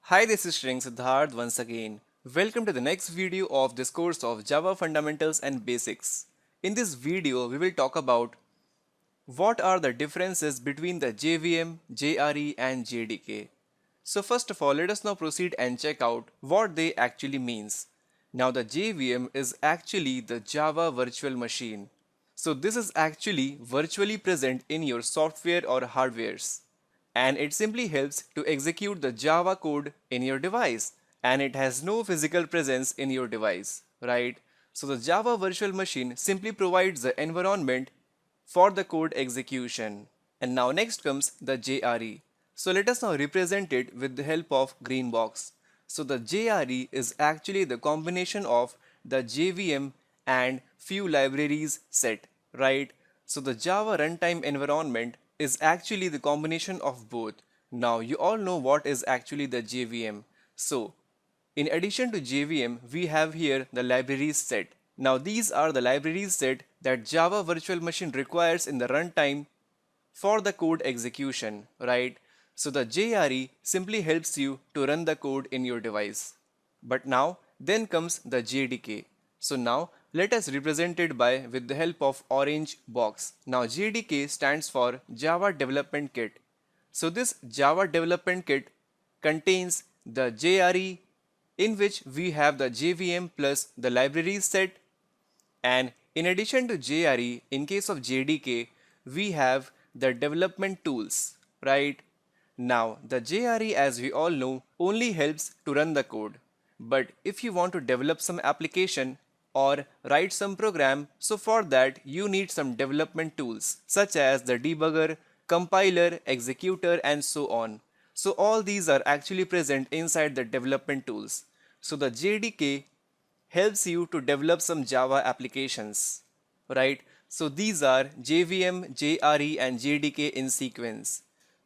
Hi, this is Shring Siddharth once again. Welcome to the next video of this course of Java Fundamentals and Basics. In this video, we will talk about what are the differences between the JVM, JRE and JDK. So first of all, let us now proceed and check out what they actually means. Now the JVM is actually the Java Virtual Machine. So this is actually virtually present in your software or hardwares, and it simply helps to execute the Java code in your device, and it has no physical presence in your device, right? So the Java virtual machine simply provides the environment for the code execution. And now next comes the JRE. So let us now represent it with the help of green box. So the JRE is actually the combination of the JVM and few libraries set, right? So the Java runtime environment is actually the combination of both. Now you all know what is actually the JVM. So in addition to JVM, we have here the libraries set. Now these are the libraries set that Java Virtual Machine requires in the runtime for the code execution, right? So the JRE simply helps you to run the code in your device. But now then comes the JDK. So now let us represent it by with the help of orange box. Now JDK stands for Java Development Kit. So this Java Development Kit contains the JRE, in which we have the JVM plus the libraries set, and in addition to JRE, in case of JDK, we have the development tools, right? Now, the JRE, as we all know, only helps to run the code. But if you want to develop some application or write some program, so for that you need some development tools such as the debugger, compiler, executor, and so on. So all these are actually present inside the development tools. So the JDK helps you to develop some Java applications, right? So these are JVM, JRE, and JDK in sequence.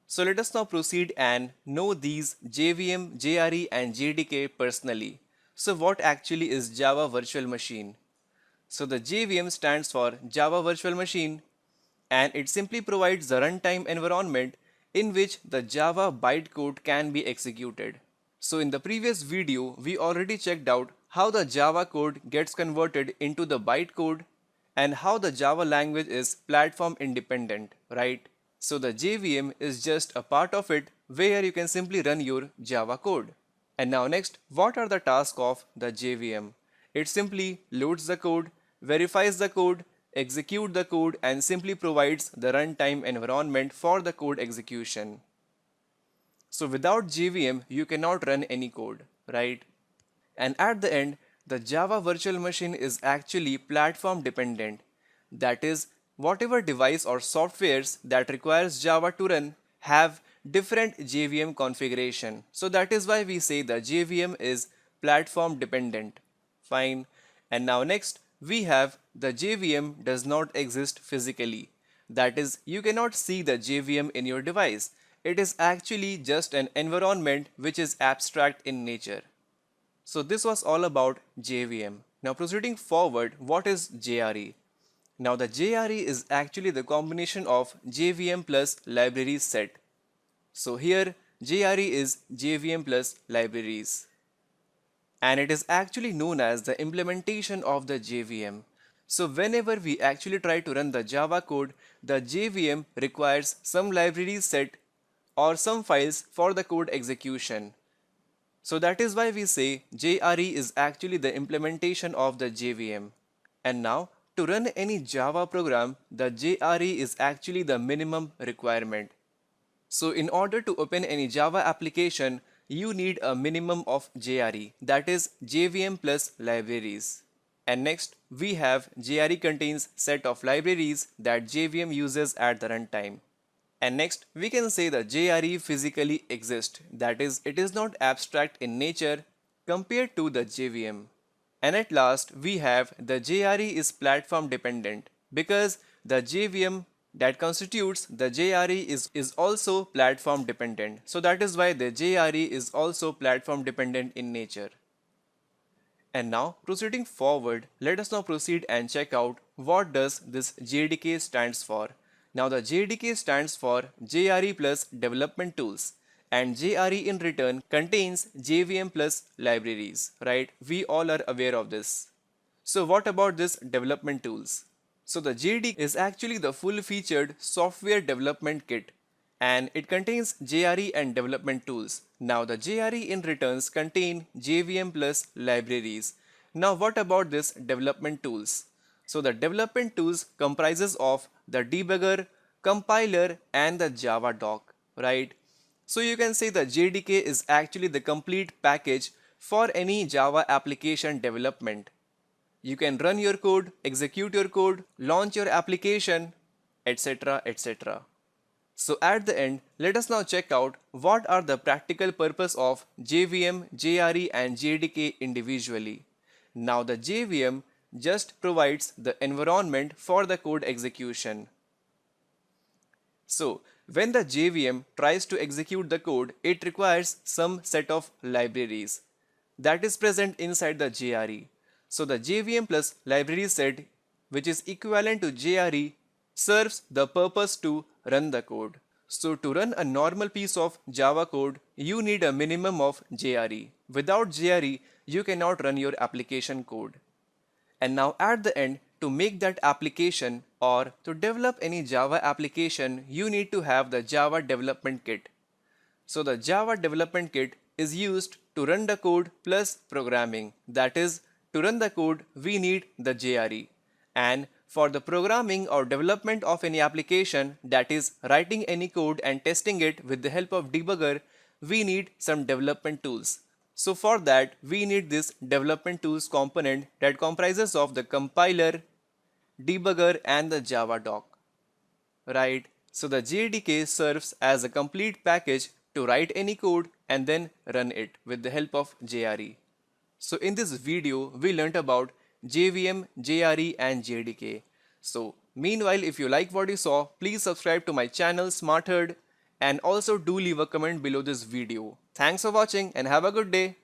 So let us now proceed and know these JVM, JRE, and JDK personally. So what actually is Java Virtual Machine? So the JVM stands for Java Virtual Machine, and it simply provides the runtime environment in which the Java bytecode can be executed. So in the previous video, we already checked out how the Java code gets converted into the bytecode and how the Java language is platform independent, right? So the JVM is just a part of it where you can simply run your Java code. And now next, what are the tasks of the JVM? It simply loads the code, verifies the code, execute the code, and simply provides the runtime environment for the code execution. So without JVM, you cannot run any code, right? And at the end, the Java virtual machine is actually platform dependent. That is, whatever device or softwares that requires Java to run have different JVM configuration. So that is why we say the JVM is platform dependent. Fine. And now next, we have the JVM does not exist physically. That is, you cannot see the JVM in your device. It is actually just an environment which is abstract in nature. So this was all about JVM. Now proceeding forward, what is JRE? Now the JRE is actually the combination of JVM plus libraries set. So here JRE is JVM plus libraries, and it is actually known as the implementation of the JVM. So whenever we actually try to run the Java code, the JVM requires some libraries set or some files for the code execution. So that is why we say JRE is actually the implementation of the JVM. And now to run any Java program, the JRE is actually the minimum requirement. So in order to open any Java application, you need a minimum of JRE, that is JVM plus libraries. And next, we have JRE contains set of libraries that JVM uses at the runtime. And next, we can say the JRE physically exists, that is, it is not abstract in nature compared to the JVM. And at last, we have the JRE is platform dependent because the JVM that constitutes the JRE is also platform dependent. So that is why the JRE is also platform dependent in nature. And now proceeding forward, let us now proceed and check out what does this JDK stands for. Now the JDK stands for JRE plus development tools, and JRE in return contains JVM plus libraries, right? We all are aware of this. So what about this development tools? So the JD is actually the full-featured software development kit, and it contains JRE and development tools. Now the JRE in returns contain JVM plus libraries. Now what about this development tools? So the development tools comprises of the debugger, compiler and the Java doc, right? So you can say the JDK is actually the complete package for any Java application development. You can run your code, execute your code, launch your application, etc. etc. So at the end, let us now check out what are the practical purpose of JVM, JRE and JDK individually. Now the JVM just provides the environment for the code execution. So when the JVM tries to execute the code, it requires some set of libraries that is present inside the JRE. So the JVM plus library set, which is equivalent to JRE, serves the purpose to run the code. So to run a normal piece of Java code, you need a minimum of JRE. Without JRE, you cannot run your application code. And now at the end, to make that application or to develop any Java application, you need to have the Java development kit. So the Java development kit is used to run the code plus programming. That is, to run the code, we need the JRE. And for the programming or development of any application, that is writing any code and testing it with the help of debugger, we need some development tools. So for that, we need this development tools component that comprises of the compiler, debugger and the Java doc, right? So the JDK serves as a complete package to write any code and then run it with the help of JRE. So in this video, we learnt about JVM, JRE and JDK. So meanwhile, if you like what you saw, please subscribe to my channel SmartHerd and also do leave a comment below this video. Thanks for watching and have a good day.